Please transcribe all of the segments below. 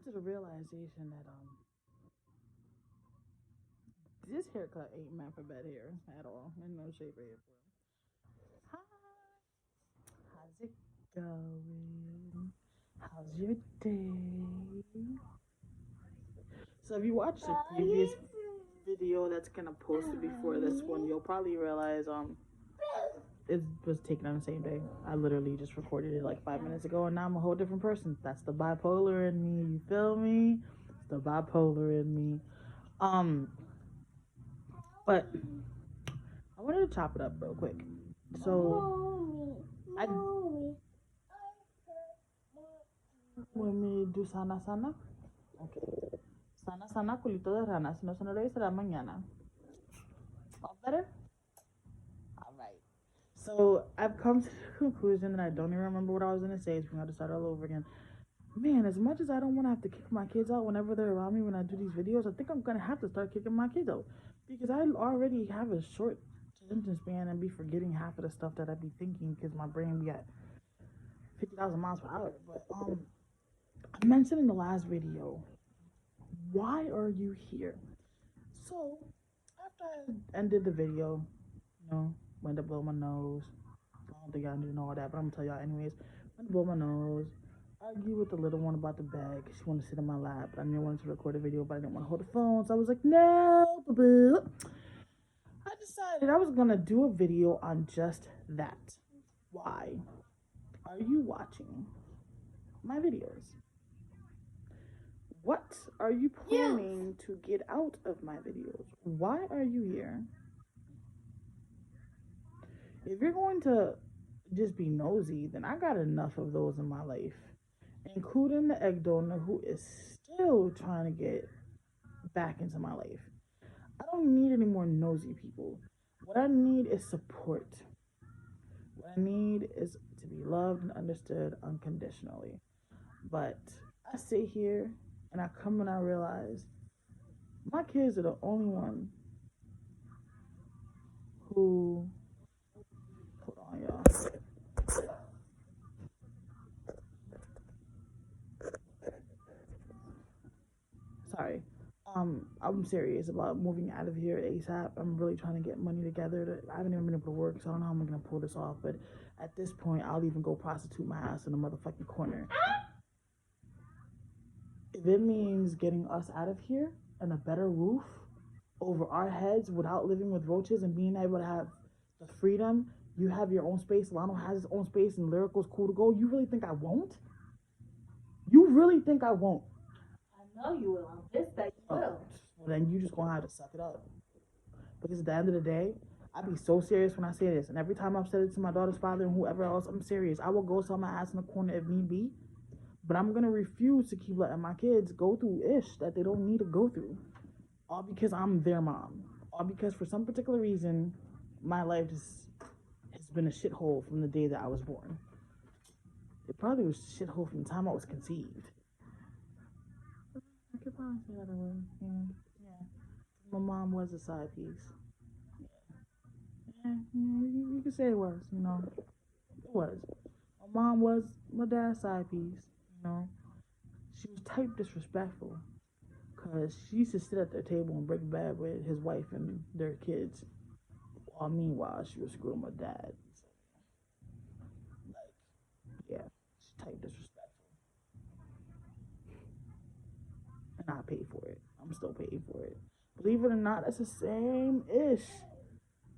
to the realization that this haircut ain't meant for bed hair at all, in no shape, or form. Hi, how's it going? How's your day? So if you watched the previous video that's kind of posted before this one, you'll probably realize it was taken on the same day. I literally just recorded it like 5 minutes ago, and now I'm a whole different person. That's the bipolar in me. You feel me? It's the bipolar in me. But I wanted to chop it up real quick. So when we do sana sana, okay. Sana sana culito de rana. Si no se lo será mañana. All better? All right. So I've come to the conclusion that I don't even remember what I was gonna say. So we have to start all over again. Man, as much as I don't want to have to kick my kids out whenever they're around me when I do these videos, I think I'm gonna have to start kicking my kids out because I already have a short attention span and be forgetting half of the stuff that I be thinking because my brain be at 50,000 miles per hour. But I mentioned in the last video, why are you here? So after I ended the video, went to blow my nose. I don't think I need to know all that, but I'm gonna tell y'all anyways. Went to blow my nose. Argue with the little one about the bag. She wanted to sit in my lap. I didn't want to record a video, but I didn't want to hold the phone. So I was like, no. I decided I was going to do a video on just that. Why are you watching my videos? What are you planning to get out of my videos? Why are you here? If you're going to just be nosy, then I got enough of those in my life, including the egg donor who is still trying to get back into my life. I don't need any more nosy people. What I need is support. What I need is to be loved and understood unconditionally. But I sit here and I come and I realize my kids are the only one who, hold on y'all. Sorry. I'm serious about moving out of here ASAP. I'm really trying to get money together. I haven't even been able to work, so I don't know how I'm gonna pull this off. But at this point, I'll even go prostitute my ass in the motherfucking corner. If it means getting us out of here and a better roof over our heads without living with roaches and being able to have the freedom, you have your own space, Lano has his own space, and Lyrical's cool to go. You really think I won't? You really think I won't? I know you will. I'm pissed that you will. Well, then you just gonna have to suck it up. Because at the end of the day, I be so serious when I say this. And every time I've said it to my daughter's father and whoever else, I'm serious. I will go sell my ass in the corner if need be. But I'm gonna refuse to keep letting my kids go through ish that they don't need to go through. All because I'm their mom. All because for some particular reason, my life has been a shithole from the day that I was born. It probably was a shithole from the time I was conceived. I could probably say that way. Yeah. My mom was a side piece. Yeah, you could say it was, It was. My mom was my dad's side piece, She was type disrespectful. Because she used to sit at their table and break bad with his wife and their kids. While meanwhile, she was screwing my dad. Yeah, she's type disrespectful. And I paid for it. I'm still paying for it. Believe it or not, that's the same ish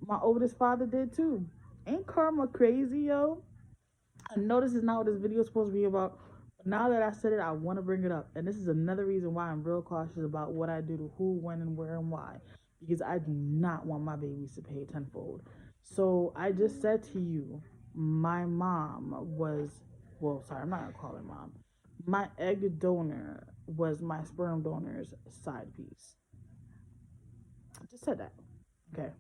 my oldest father did too. Ain't karma crazy, yo? I know this is not what this video is supposed to be about, but now that I said it, I want to bring it up. And this is another reason why I'm real cautious about what I do to who, when, and where, and why. Because I do not want my babies to pay tenfold. So I just said to you, my mom was, I'm not going to call her mom. My egg donor was my sperm donor's side piece. I just said that. Okay.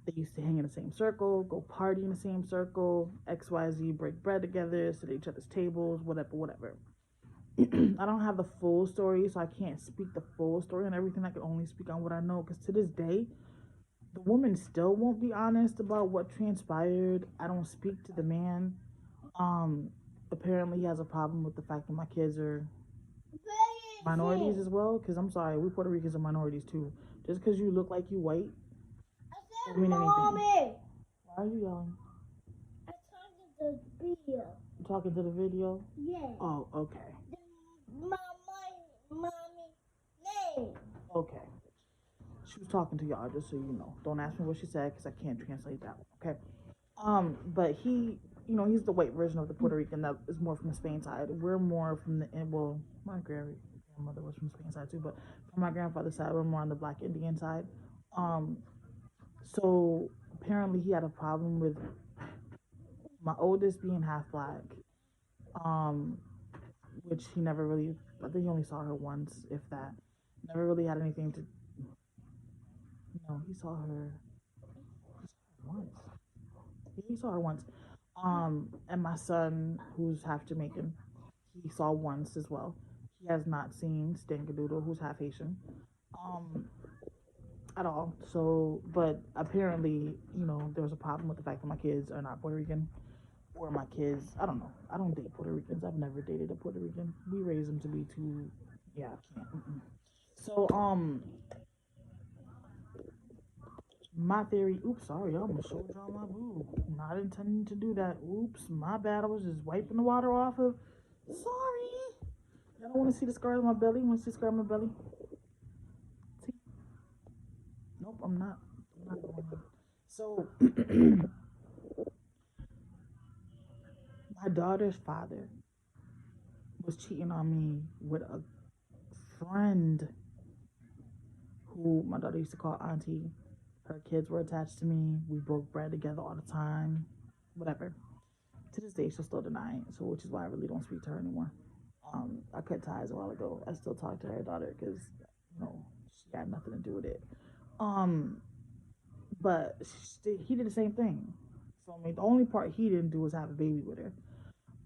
They used to hang in the same circle, go party in the same circle, XYZ, break bread together, sit at each other's tables, whatever. I don't have the full story, so I can't speak the full story on everything. I can only speak on what I know, because to this day, the woman still won't be honest about what transpired. I don't speak to the man. Apparently he has a problem with the fact that my kids are minorities as well? Because I'm sorry, we Puerto Ricans are minorities too. Just because you look like you white doesn't mean anything. Why are you yelling? I'm talking to the video. You talking to the video? Yeah. Oh, okay. Mommy name. Okay. She was talking to y'all, just so you know. Don't ask me what she said, because I can't translate that. Okay. But he, he's the white version of the Puerto Rican that is more from the Spain side. We're more from the, well, my grandmother was from the Spain side too, but from my grandfather's side, we're more on the Black Indian side. So apparently he had a problem with my oldest being half Black, which he never really, I think he only saw her once, if that. Never really had anything to, he saw her once. Yeah, he saw her once. And my son, who's half Jamaican, he saw once as well. He has not seen Stankadoodle, who's half Haitian, at all. So, but apparently, there was a problem with the fact that my kids are not Puerto Rican, or my kids, I don't know. I don't date Puerto Ricans. I've never dated a Puerto Rican. We raise them to be too, yeah, I can't. So, my theory, oops, sorry, I almost showed y'all my boob. Not intending to do that. Oops, my bad. I was just wiping the water off of. Sorry. Y'all don't want to see the scars on my belly? Want to see the scar on my belly? See? Nope, I'm not going on. So, my daughter's father was cheating on me with a friend who my daughter used to call auntie. Her kids were attached to me. We broke bread together all the time. Whatever. To this day, she'll still deny it. So, which is why I really don't speak to her anymore. I cut ties a while ago. I still talk to her daughter because, she had nothing to do with it. But he did the same thing. So, I mean, the only part he didn't do was have a baby with her.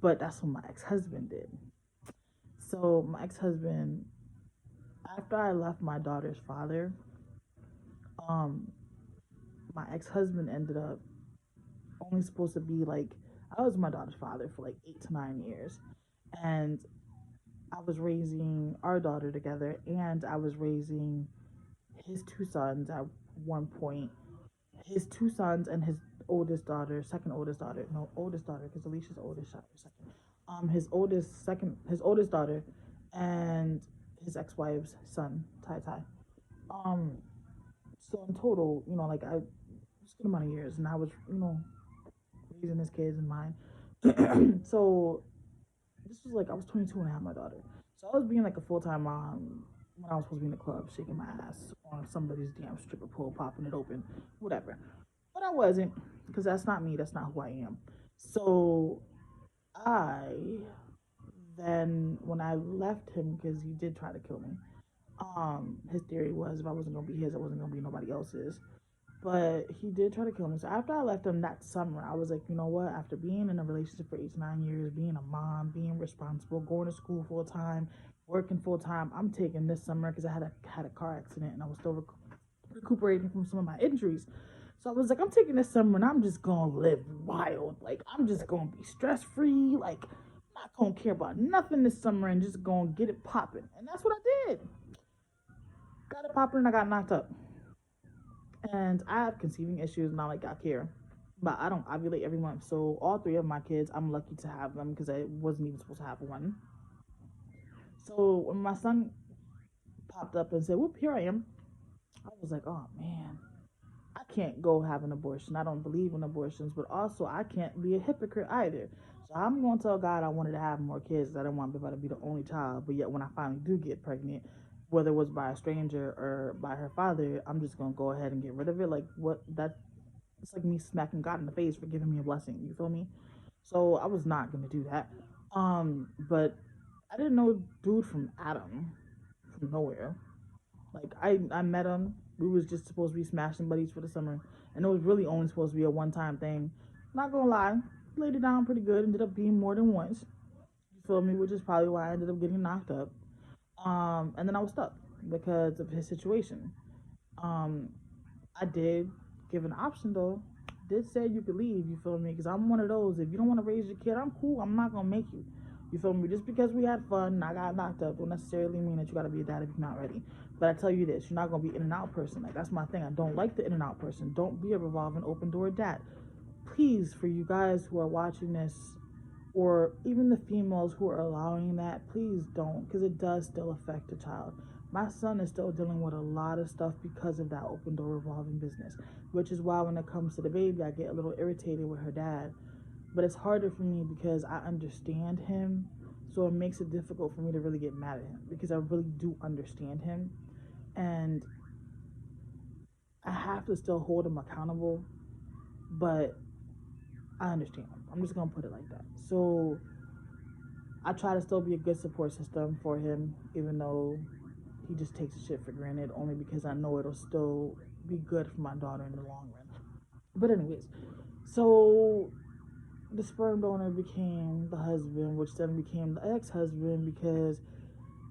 But that's what my ex-husband did. So, my ex-husband, after I left my daughter's father, my ex-husband ended up only supposed to be I was my daughter's father for 8 to 9 years, and I was raising our daughter together, and I was raising his 2 sons at one point. His 2 sons and his oldest daughter, because Alicia's oldest child was second. His oldest daughter, and his ex-wife's son, Tai. So in total, I just a good amount of years, and I was, raising his kids and mine. So this was I was 22 and I had my daughter. So I was being a full-time mom when I was supposed to be in the club, shaking my ass on somebody's damn stripper pole, popping it open, whatever. But I wasn't, because that's not me. That's not who I am. So then when I left him, because he did try to kill me, his theory was if I wasn't gonna be his, I wasn't gonna be nobody else's. But he did try to kill me. So after I left him that summer, I was like, you know what? After being in a relationship for 8 to 9 years, being a mom, being responsible, going to school full time, working full time, I'm taking this summer, because I had a car accident and I was still recuperating from some of my injuries. So I was like, I'm taking this summer and I'm just gonna live wild. I'm just gonna be stress free. Not gonna care about nothing this summer and just gonna get it popping. And that's what I did. Got it popping and I got knocked up. And I have conceiving issues, not I care. But I don't ovulate every month. So all 3 of my kids, I'm lucky to have them, because I wasn't even supposed to have one. So when my son popped up and said, whoop, here I am, I was like, oh man, I can't go have an abortion. I don't believe in abortions, but also I can't be a hypocrite either. So I'm going to tell God I wanted to have more kids. I didn't want to be the only child. But yet when I finally do get pregnant, whether it was by a stranger or by her father, I'm just going to go ahead and get rid of it. It's like me smacking God in the face for giving me a blessing. You feel me? So I was not going to do that. But I didn't know dude from Adam, from nowhere. I met him. We was just supposed to be smashing buddies for the summer. And it was really only supposed to be a one-time thing. Not going to lie. Laid it down pretty good. Ended up being more than once. You feel me? Which is probably why I ended up getting knocked up. And then I was stuck because of his situation. I did give an option though. Did say you could leave, you feel me? Because I'm one of those, if you don't want to raise your kid, I'm cool. I'm not going to make you. You feel me? Just because we had fun and I got knocked up don't necessarily mean that you gotta be a dad if you're not ready. But I tell you this, you're not gonna be in and out person. Like, that's my thing. I don't like the in and out person. Don't be a revolving open door dad. Please, for you guys who are watching this, or even the females who are allowing that, please don't, because it does still affect the child. My son is still dealing with a lot of stuff because of that open door revolving business, which is why when it comes to the baby, I get a little irritated with her dad. But it's harder for me because I understand him, so it makes it difficult for me to really get mad at him, because I really do understand him, and I have to still hold him accountable, but I understand him. I'm just gonna put it like that. So I try to still be a good support system for him, even though he just takes shit for granted, only because I know it'll still be good for my daughter in the long run. But anyways, so the sperm donor became the husband, which then became the ex-husband, because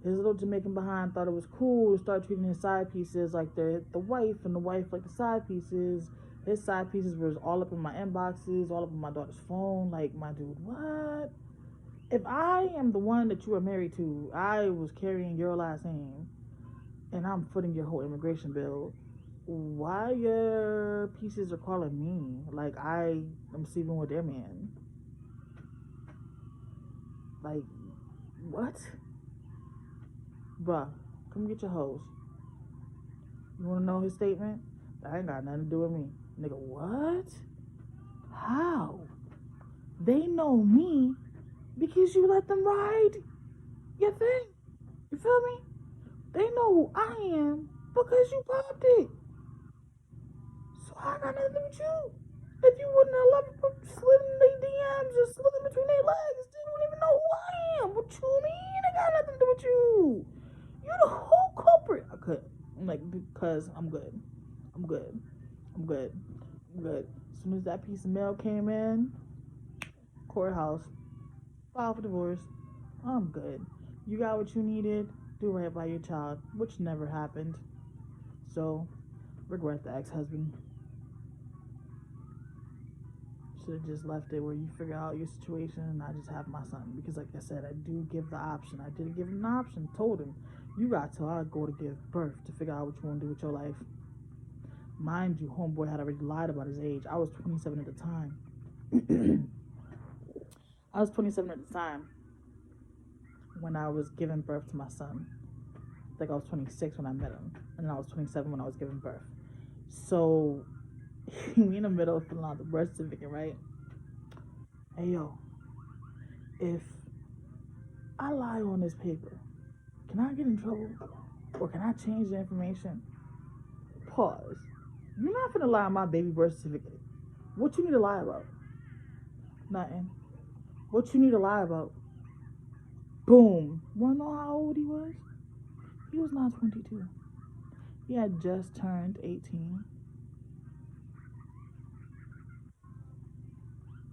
his little Jamaican behind thought it was cool to start treating his side pieces like the wife, and the wife like the side pieces. His side pieces was all up in my inboxes, all up in my daughter's phone. Like, my dude, what? If I am the one that you are married to, I was carrying your last name, and I'm footing your whole immigration bill, why your pieces are calling me like I am sleeping with their man? Like, what? Bruh, come get your hoes. You wanna know his statement? That ain't got nothing to do with me. Nigga, what? How? They know me because you let them ride your thing. You feel me? They know who I am because you popped it. So I got nothing to do with you. If you wouldn't have let me slid in their DMs or slid in between their legs, they wouldn't even know who I am. What you mean? It got nothing to do with you. You're the whole culprit. I could. I'm like, because I'm good. I'm good. I'm good. I'm good. As soon as that piece of mail came in, courthouse, file for divorce. I'm good. You got what you needed. Do right by your child, which never happened. So, regret the ex-husband. Should have just left it where you figure out your situation and I just have my son. Because like I said, I do give the option. I did give him an option. Told him, you got till I go to give birth to figure out what you want to do with your life. Mind you, homeboy had already lied about his age. I was 27 at the time. I was 27 at the time when I was giving birth to my son. I think I was 26 when I met him, and then I was 27 when I was giving birth. So we in the middle of filling out the birth certificate, right? Hey yo, if I lie on this paper, can I get in trouble? Or can I change the information? Pause. You're not gonna lie on my baby birth certificate. What you need to lie about? Nothing. What you need to lie about? Boom. Wanna know how old he was? He was not 22. He had just turned 18.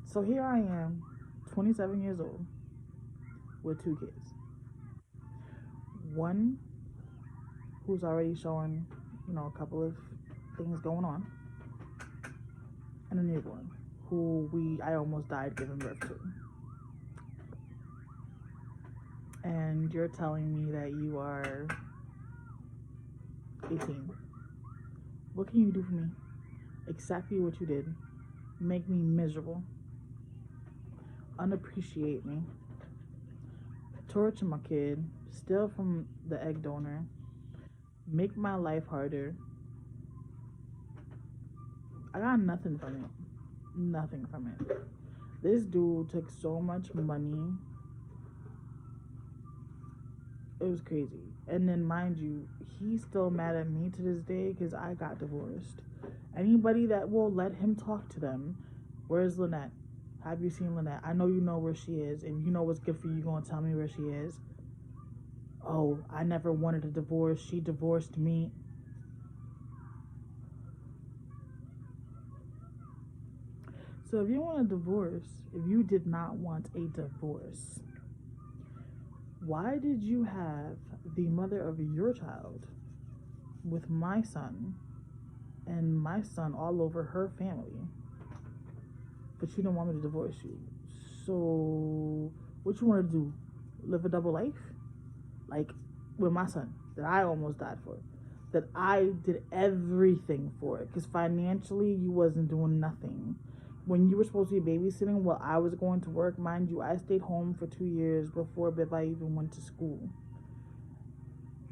So here I am, 27 years old, with 2 kids. One who's already showing, a couple of things going on, and a newborn who I almost died giving birth to. And you're telling me that you are 18. What can you do for me? Exactly what you did. Make me miserable. Unappreciate me. Torture my kid. Steal from the egg donor. Make my life harder. I got nothing from it. Nothing from it. This dude took so much money. It was crazy. And then, mind you, he's still mad at me to this day because I got divorced. Anybody that will let him talk to them, where's Linette? Have you seen Linette? I know you know where she is. If you know what's good for you, you're going to tell me where she is. Oh, I never wanted a divorce. She divorced me. So if you want a divorce, if you did not want a divorce, why did you have the mother of your child with my son and my son all over her family, but you don't want me to divorce you? So What you want to do? Live a double life? Like with my son that I almost died for, that I did everything for it, because financially you wasn't doing nothing. When you were supposed to be babysitting while I was going to work, mind you, I stayed home for 2 years before Biva even went to school.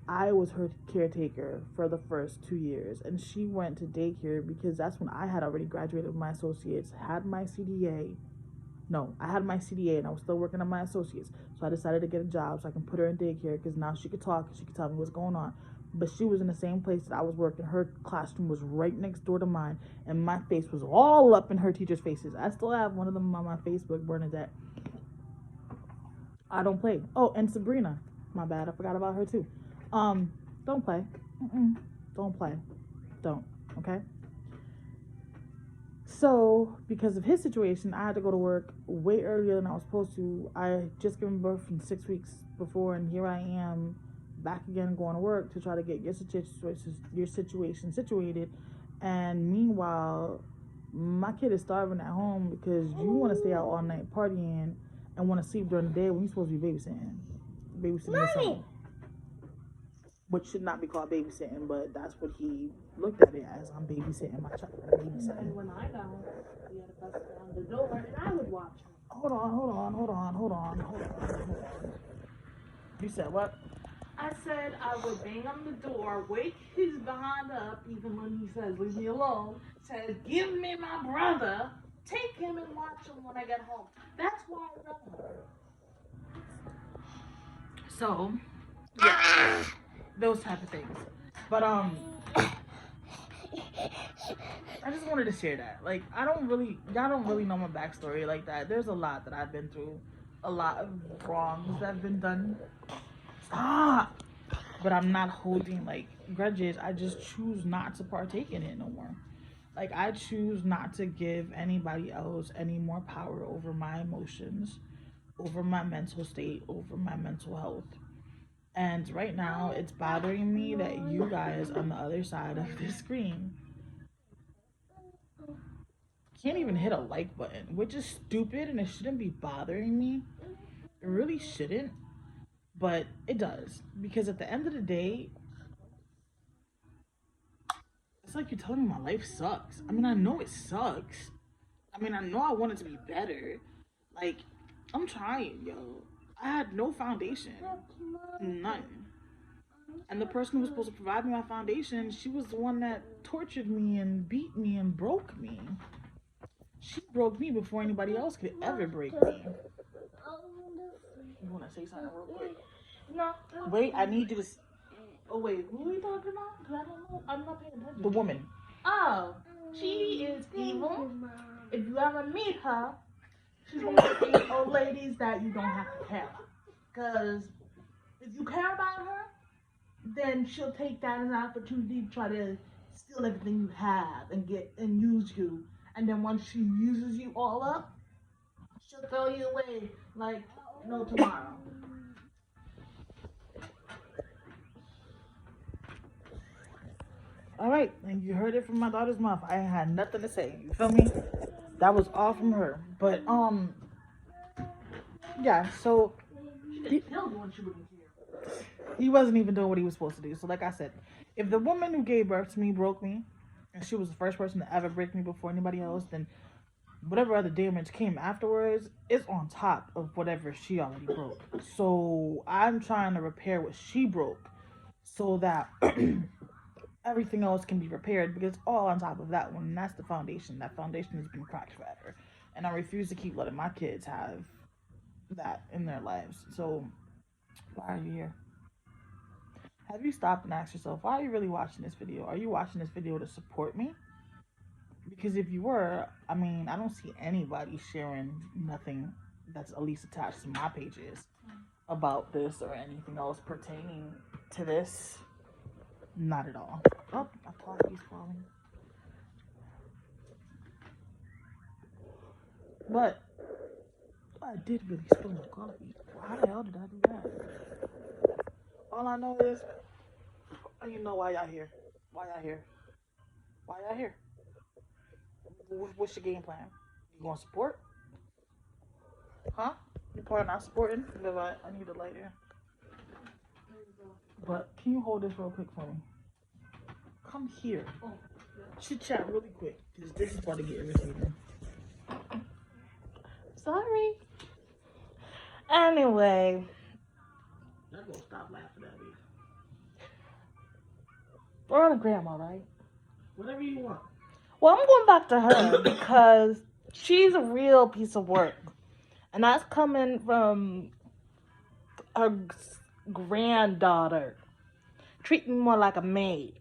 I was her caretaker for the first 2 years, and she went to daycare because that's when I had already graduated with my associates, had my CDA. No, I had my CDA and I was still working on my associates. So I decided to get a job so I can put her in daycare, because now she could talk, she could tell me what's going on. But she was in the same place that I was working. Her classroom was right next door to mine, and my face was all up in her teachers' faces. I still have one of them on my Facebook, Bernadette. I don't play. Oh, and Sabrina. My bad, I forgot about her too. Don't play. Don't play. Don't. Okay? So, because of his situation, I had to go to work way earlier than I was supposed to. I had just given birth in 6 weeks before, and here I am back again going to work to try to get your situation situated. And meanwhile, my kid is starving at home because you want to stay out all night partying and want to sleep during the day when you're supposed to be babysitting your son. Which should not be called babysitting, but that's what he looked at it as. I'm babysitting my child. And when I got home, he had a bus down the door, and I would watch him. Hold on. You said what? I said I would bang on the door, wake his behind up, even when he says, leave me alone, says, give me my brother, take him and watch him when I get home. That's why I know her. So, yeah, those type of things. But, I just wanted to share that. Like, y'all don't really know my backstory like that. There's a lot that I've been through, a lot of wrongs that have been done. Stop! But I'm not holding, like, grudges. I just choose not to partake in it no more. Like, I choose not to give anybody else any more power over my emotions, over my mental state, over my mental health. And right now, it's bothering me that you guys on the other side of the screen can't even hit a like button, which is stupid and it shouldn't be bothering me. It really shouldn't, but it does. Because at the end of the day, it's like you're telling me my life sucks. I mean, I know it sucks. I mean, I know I want it to be better. Like, I'm trying, yo. I had no foundation. None. And the person who was supposed to provide me my foundation, she was the one that tortured me and beat me and broke me. She broke me before anybody else could ever break me. You want to say something real quick? No. Wait, I need you to... Oh, wait, who are we talking about? Because I don't know. I'm not paying attention. The woman. Oh, she is evil. If you ever meet her, she's one of these old ladies that you don't have to care about. Because if you care about her, then she'll take that as an opportunity to try to steal everything you have and use you. And then once she uses you all up, she'll throw you away like no tomorrow. All right, and you heard it from my daughter's mouth. I ain't had nothing to say. You feel me? That was all from her. But yeah. So he wasn't even doing what he was supposed to do. So like I said, if the woman who gave birth to me broke me, and she was the first person to ever break me before anybody else, then whatever other damage came afterwards is on top of whatever she already broke. So I'm trying to repair what she broke so that everything else can be repaired, because it's all on top of that one, and that's the foundation. That foundation has been cracked forever, and I refuse to keep letting my kids have that in their lives. So why are you here? Have you stopped and asked yourself, why are you really watching this video? Are you watching this video to support me? Because if you were, I mean, I don't see anybody sharing nothing that's at least attached to my pages about this or anything else pertaining to this. Not at all. Oh, my coffee's falling. But I did really spill my coffee. How the hell did I do that? All I know is, you know why y'all here. Why y'all here? Why y'all here? What's your game plan? You gonna support? Huh? You're probably not sporting because I need a lighter. But can you hold this real quick for me? Come here. Oh, yeah. Chit chat really quick because this is about to get irritating. Sorry. Anyway. I'm gonna stop laughing at me. We're on a grandma, right? Whatever you want. Well, I'm going back to her because she's a real piece of work. And that's coming from her granddaughter. Treat me more like a maid.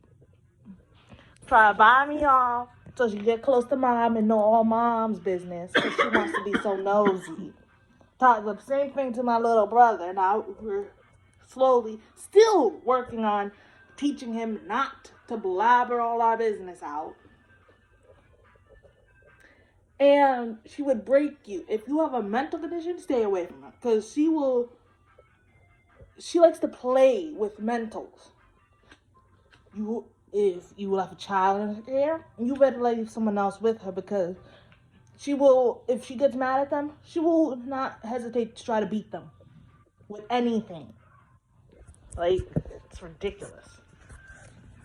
Try to buy me off so she get close to mom and know all mom's business because she wants to be so nosy. Taught the same thing to my little brother. Now we're slowly still working on teaching him not to blabber all our business out. And she would break you. If you have a mental condition, stay away from her. Because she likes to play with mentals. If you have a child in her care, you better leave someone else with her because she will, if she gets mad at them, she will not hesitate to try to beat them with anything. Like, it's ridiculous.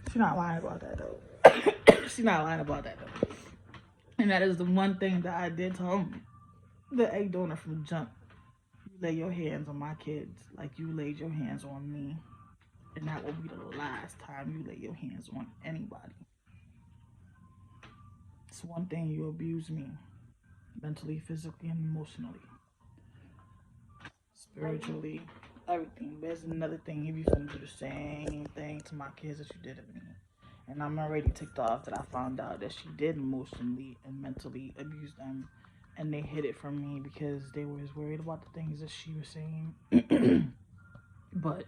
She's not lying about that though. She's not lying about that though. And that is the one thing that I did tell the egg donor from jump. You lay your hands on my kids like you laid your hands on me. And that will be the last time you lay your hands on anybody. It's one thing you abuse me. Mentally, physically, and emotionally. Spiritually, everything. There's another thing if you finna do the same thing to my kids that you did to me. And I'm already ticked off that I found out that she did emotionally and mentally abuse them. And they hid it from me because they were worried about the things that she was saying. But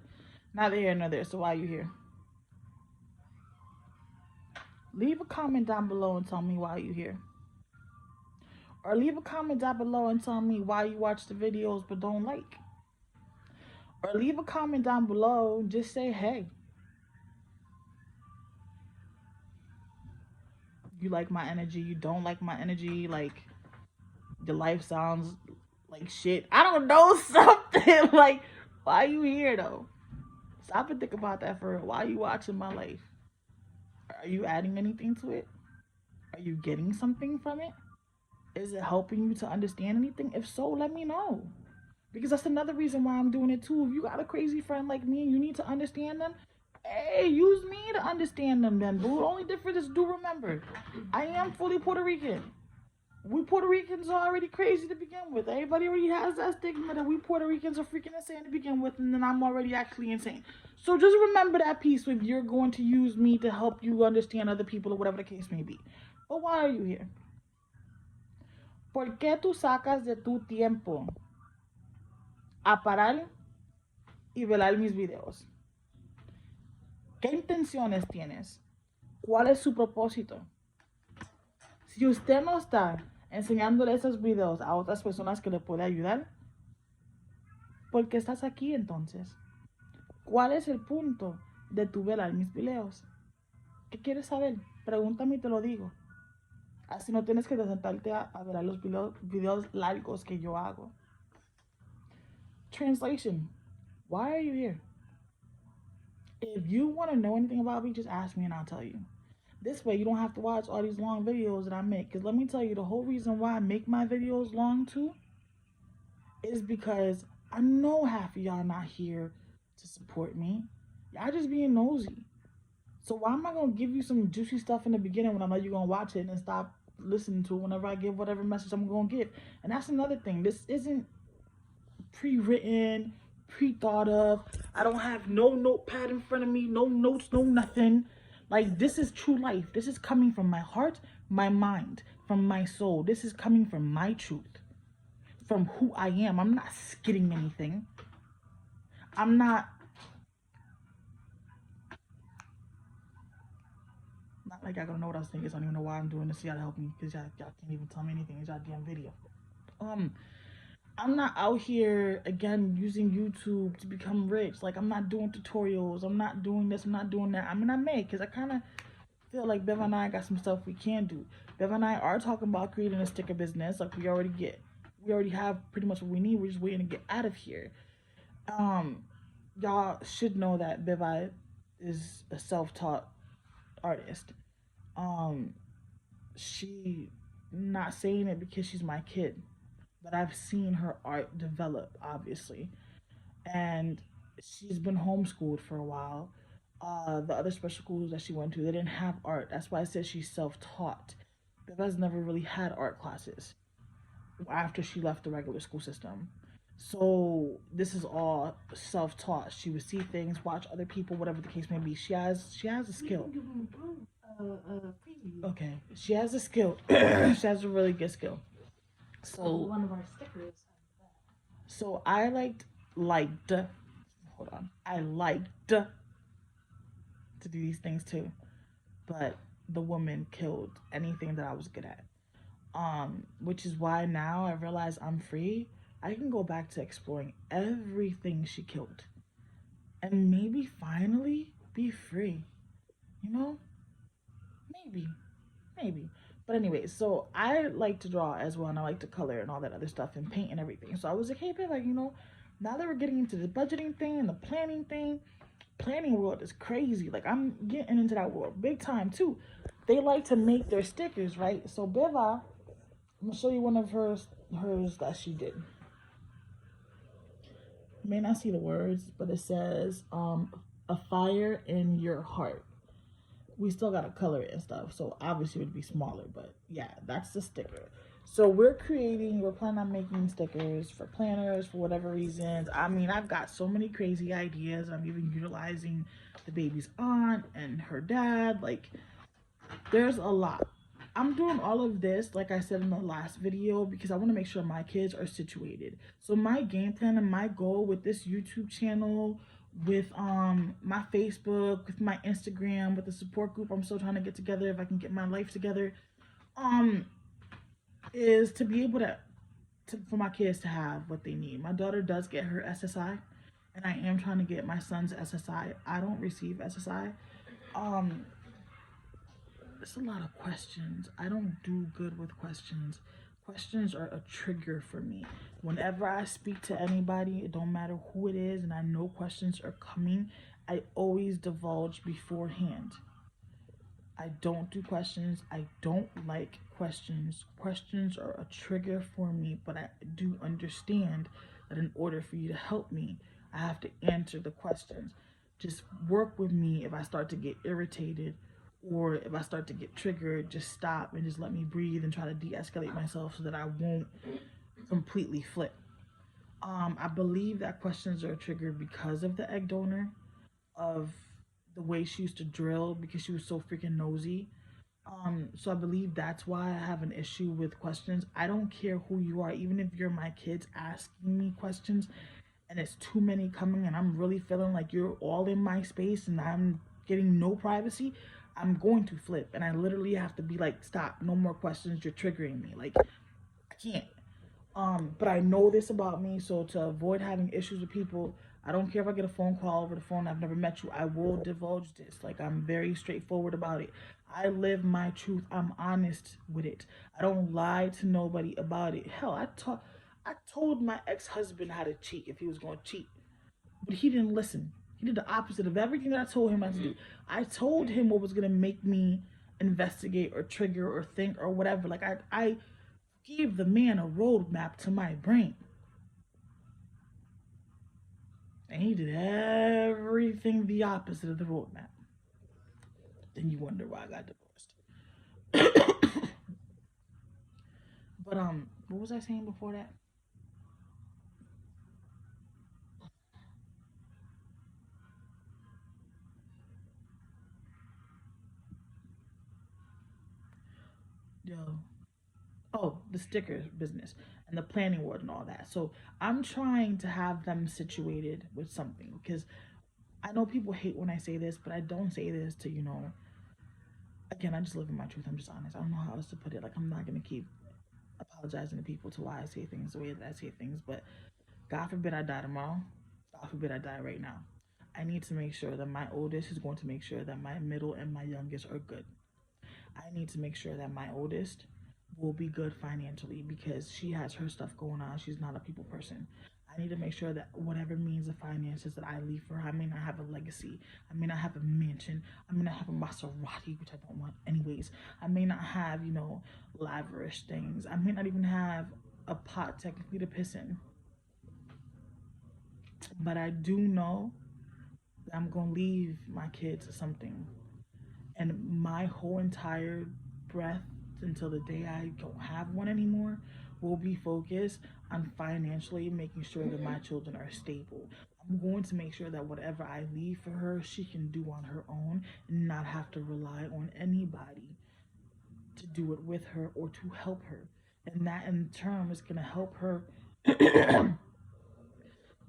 neither here nor there. So why are you here? Leave a comment down below and tell me why you're here. Or leave a comment down below and tell me why you watch the videos but don't like. Or leave a comment down below and just say, hey. You like my energy, you don't like my energy, like your life sounds like shit. I don't know, something. Like, why are you here though? Stop and think about that for real. Why are you watching my life? Are you adding anything to it? Are you getting something from it? Is it helping you to understand anything? If so, let me know. Because that's another reason why I'm doing it too. If you got a crazy friend like me and you need to understand them, hey, use me to understand them then, boo. The only difference is, do remember, I am fully Puerto Rican. We Puerto Ricans are already crazy to begin with. Everybody already has that stigma that we Puerto Ricans are freaking insane to begin with, and then I'm already actually insane. So just remember that piece if you're going to use me to help you understand other people or whatever the case may be. But why are you here? ¿Por qué tú sacas de tu tiempo a parar y ver mis videos? ¿Qué intenciones tienes? ¿Cuál es su propósito? Si usted no está enseñándole esos videos a otras personas que le puede ayudar, ¿por qué estás aquí entonces? ¿Cuál es el punto de tu ver mis videos? ¿Qué quieres saber? Pregúntame y te lo digo. Así no tienes que sentarte a ver los videos largos que yo hago. Translation. Why are you here? If you want to know anything about me, just ask me and I'll tell you. This way you don't have to watch all these long videos that I make. Because let me tell you, the whole reason why I make my videos long too is because I know half of y'all not here to support me. Y'all just being nosy. So why am I going to give you some juicy stuff in the beginning when I know you're going to watch it and stop listening to it whenever I give whatever message I'm going to give? And that's another thing. This isn't pre-written, pre-thought of. I don't have no notepad in front of me, no notes, no nothing. Like, this is true life. This is coming from my heart, my mind, from my soul. This is coming from my truth, from who I am. I'm not skidding anything. I'm not like y'all gonna know what I was thinking. So I don't even know why I'm doing this. Y'all help me, because y'all can't even tell me anything. It's y'all damn video. I'm not out here, again, using YouTube to become rich. Like, I'm not doing tutorials. I'm not doing this. I'm not doing that. I mean, I may, because I kind of feel like Bev and I got some stuff we can do. Bev and I are talking about creating a sticker business, like we already we already have pretty much what we need. We're just waiting to get out of here. Um, y'all should know that Bivi is a self-taught artist. Um, she not saying it because she's my kid, but I've seen her art develop, obviously, and she's been homeschooled for a while. The other special schools that she went to, they didn't have art. That's why I said she's self-taught. Beva's never really had art classes after she left the regular school system. So this is all self-taught. She would see things, watch other people, whatever the case may be. She has a skill. Okay, she has a skill. She has a really good skill. So one of our stickers. so I liked hold on. I liked to do these things too, but the woman killed anything that I was good at. Which is why now I realize I'm free. I can go back to exploring everything she killed and maybe finally be free. You know? Maybe. But anyway, so I like to draw as well, and I like to color and all that other stuff and paint and everything. So I was like, hey, babe, like, now that we're getting into the budgeting thing and the planning thing, planning world is crazy. Like, I'm getting into that world big time too. They like to make their stickers, right? So Beva, I'm gonna show you one of hers that she did. You may not see the words, but it says a fire in your heart. We still gotta color it and stuff, so obviously it would be smaller, but yeah, that's the sticker. So we're planning on making stickers for planners for whatever reasons. I mean, I've got so many crazy ideas. I'm even utilizing the baby's aunt and her dad. Like, there's a lot. I'm doing all of this, like I said in the last video, because I want to make sure my kids are situated. So my game plan and my goal with this YouTube channel, with my Facebook, with my Instagram, with the support group I'm still trying to get together, if I can get my life together, is to be able for my kids to have what they need. My daughter does get her SSI, and I am trying to get my son's SSI. I don't receive SSI. It's a lot of questions. I don't do good with questions. Questions are a trigger for me. Whenever I speak to anybody, it don't matter who it is, and I know questions are coming, I always divulge beforehand. I don't do questions. I don't like questions. Questions are a trigger for me, but I do understand that in order for you to help me, I have to answer the questions. Just work with me if I start to get irritated, or if I start to get triggered, just stop and just let me breathe and try to de-escalate myself so that I won't completely flip. I believe that questions are triggered because of the egg donor, of the way she used to drill, because she was so freaking nosy. So I believe that's why I have an issue with questions. I don't care who you are, even if you're my kids asking me questions and it's too many coming and I'm really feeling like you're all in my space and I'm getting no privacy, I'm going to flip, and I literally have to be like, stop, no more questions, you're triggering me. Like, I can't. But I know this about me, so to avoid having issues with people, I don't care if I get a phone call over the phone, I've never met you, I will divulge this. Like, I'm very straightforward about it. I live my truth. I'm honest with it. I don't lie to nobody about it. Hell, I told my ex-husband how to cheat if he was going to cheat, but he didn't listen. He did the opposite of everything that I told him not to do. I told him what was going to make me investigate or trigger or think or whatever. Like, I gave the man a roadmap to my brain. And he did everything the opposite of the roadmap. Then you wonder why I got divorced. But what was I saying before that? Yo. Oh, the stickers business and the planning world and all that. So I'm trying to have them situated with something, because I know people hate when I say this, but I don't say this to, again, I just live in my truth. I'm just honest. I don't know how else to put it. Like, I'm not going to keep apologizing to people to why I say things the way that I say things, but God forbid I die tomorrow. God forbid I die right now. I need to make sure that my oldest is going to make sure that my middle and my youngest are good. I need to make sure that my oldest will be good financially because she has her stuff going on. She's not a people person. I need to make sure that whatever means of finances that I leave for her, I may not have a legacy. I may not have a mansion. I may not have a Maserati, which I don't want anyways. I may not have, lavish things. I may not even have a pot technically to piss in. But I do know that I'm going to leave my kids something. And my whole entire breath until the day I don't have one anymore will be focused on financially making sure that my children are stable. I'm going to make sure that whatever I leave for her, she can do on her own and not have to rely on anybody to do it with her or to help her. And that in turn is going to help her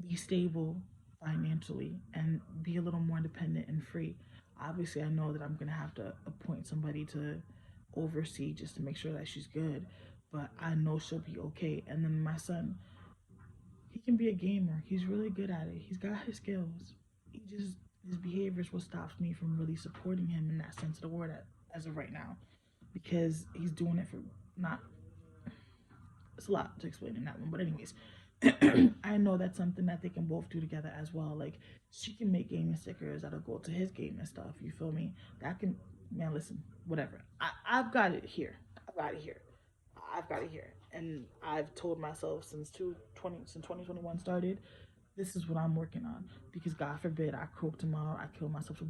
be stable financially and be a little more independent and free. Obviously, I know that I'm going to have to appoint somebody to oversee just to make sure that she's good, but I know she'll be okay. And then my son, he can be a gamer. He's really good at it. He's got his skills. His behavior is what stops me from really supporting him in that sense of the word as of right now, because he's doing it for not, it's a lot to explain in that one, but anyways, I know that's something that they can both do together as well. Like, she can make gaming stickers that'll go to his game and stuff. You feel me? That can, man, listen, whatever. I've got it here. And I've told myself since 2021 started, this is what I'm working on. Because God forbid I croak tomorrow, I kill myself. So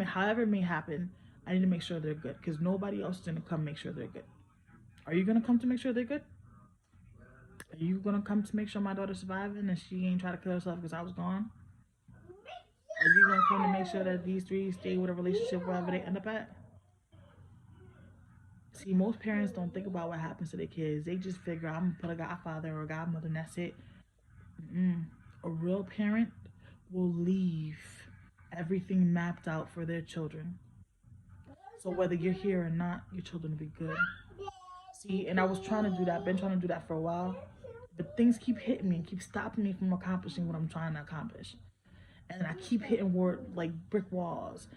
however it may happen, I need to make sure they're good. Because nobody else is going to come make sure they're good. Are you going to come to make sure they're good? Are you gonna come to make sure my daughter's surviving and she ain't try to kill herself because I was gone? Are you gonna come to make sure that these three stay with a relationship wherever they end up at? See, most parents don't think about what happens to their kids. They just figure, I'm gonna put a godfather or a godmother and that's it. A real parent will leave everything mapped out for their children. So whether you're here or not, your children will be good. See, and I was trying to do that. Been trying to do that for a while. But things keep hitting me and keep stopping me from accomplishing what I'm trying to accomplish. And I keep hitting like brick walls.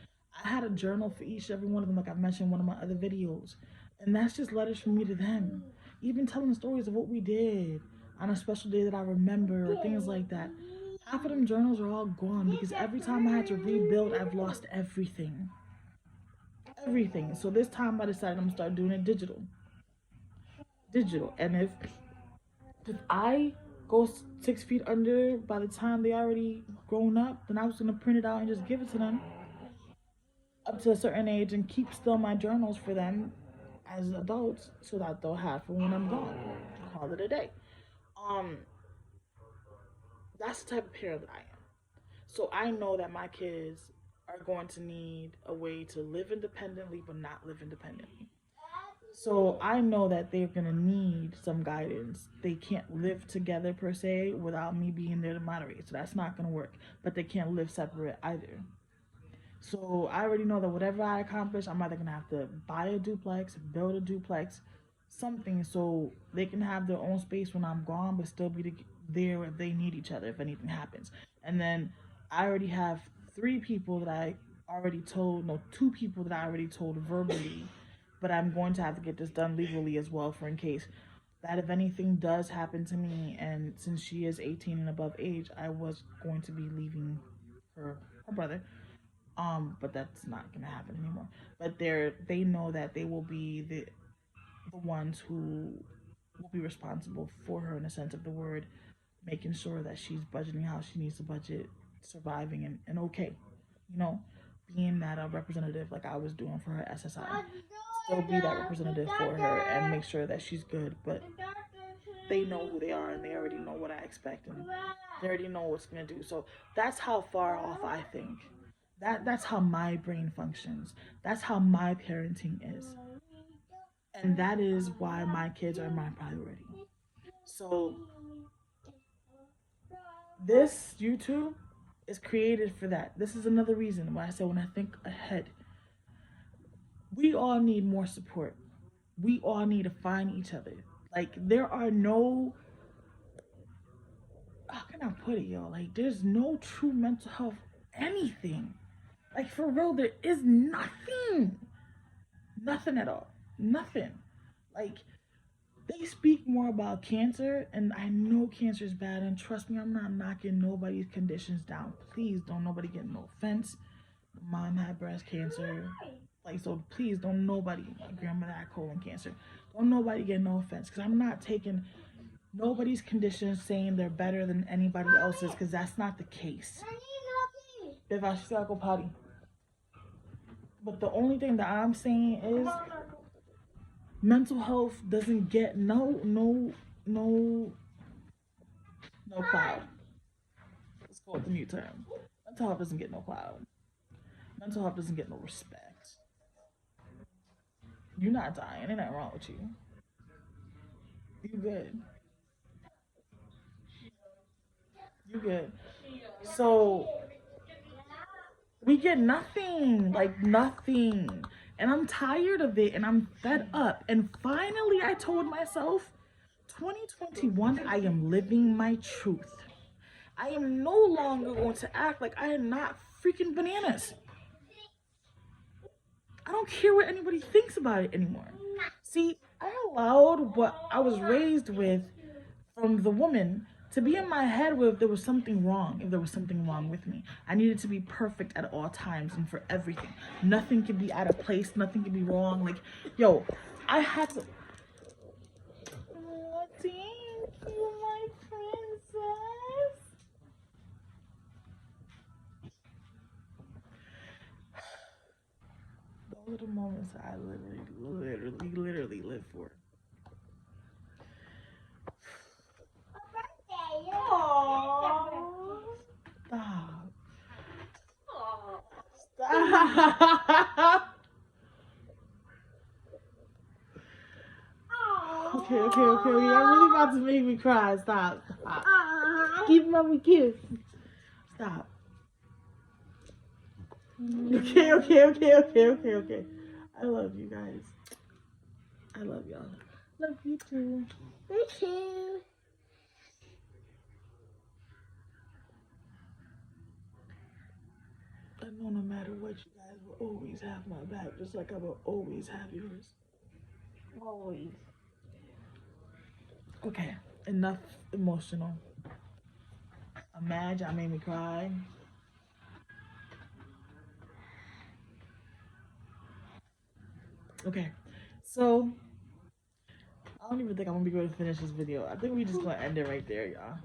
I had a journal for every one of them, like I mentioned in one of my other videos. And that's just letters from me to them. Even telling stories of what we did on a special day that I remember or things like that. Half of them journals are all gone because every time I had to rebuild, I've lost everything. Everything. So this time I decided I'm gonna start doing it digital. And if I go 6 feet under by the time they already grown up, then I was gonna print it out and just give it to them up to a certain age and keep still my journals for them as adults so that they'll have for when I'm gone. Call it a day. That's the type of parent that I am. So I know that my kids are going to need a way to live independently but not live independently. So I know that they're going to need some guidance. They can't live together per se without me being there to moderate. So that's not going to work. But they can't live separate either. So I already know that whatever I accomplish, I'm either going to have to buy a duplex, build a duplex, something so they can have their own space when I'm gone but still be there if they need each other if anything happens. And then I already have 2 people that I already told verbally, but I'm going to have to get this done legally as well for in case that if anything does happen to me, and since she is 18 and above age, I was going to be leaving her brother. But that's not gonna happen anymore. But they know that they will be the ones who will be responsible for her in the sense of the word, making sure that she's budgeting how she needs to budget, surviving and okay. Being that a representative like I was doing for her SSI. Still be that representative for her and make sure that she's good. But they know who they are and they already know what I expect and they already know what's gonna do. So that's how far off I think. That's how my brain functions. That's how my parenting is. And that is why my kids are my priority. So this YouTube is created for that. This is another reason why I said when I think ahead, we all need more support. We all need to find each other. Like, there are no, how can I put it, yo? Like, there's no true mental health anything. Like, for real, there is nothing. Nothing at all. Nothing. Like, they speak more about cancer, and I know cancer is bad, and trust me, I'm not knocking nobody's conditions down. Please don't nobody get no offense. Mom had breast cancer, like, so please don't nobody, my grandmother had colon cancer, don't nobody get no offense, because I'm not taking nobody's conditions saying they're better than anybody else's, because that's not the case. If I still go potty. But the only thing that I'm saying is mental health doesn't get no cloud. Let's call it the new term. Mental health doesn't get no cloud. Mental health doesn't get no respect. You're not dying. Ain't nothing wrong with you. You good. You good. So we get nothing, like nothing. And I'm tired of it, and I'm fed up. And finally I told myself, 2021, I am living my truth. I am no longer going to act like I am not freaking bananas. I don't care what anybody thinks about it anymore. See, I allowed what I was raised with from the woman to be in my head with if there was something wrong, if there was something wrong with me. I needed to be perfect at all times and for everything. Nothing could be out of place, nothing could be wrong. Like, yo, I had to... Oh, thank you, my princess. Those are the moments that I literally live for. Aww. Stop. Stop. Okay. You're really about to make me cry. Stop. Give mommy a kiss. Stop. Okay. I love you guys. I love y'all. Love you too. Me too. I know no matter what, you guys will always have my back, just like I will always have yours. Always. Okay, enough emotional. I'm mad, y'all made me cry. Okay, so I don't even think I'm gonna be able to finish this video. I think we just gonna end it right there, y'all.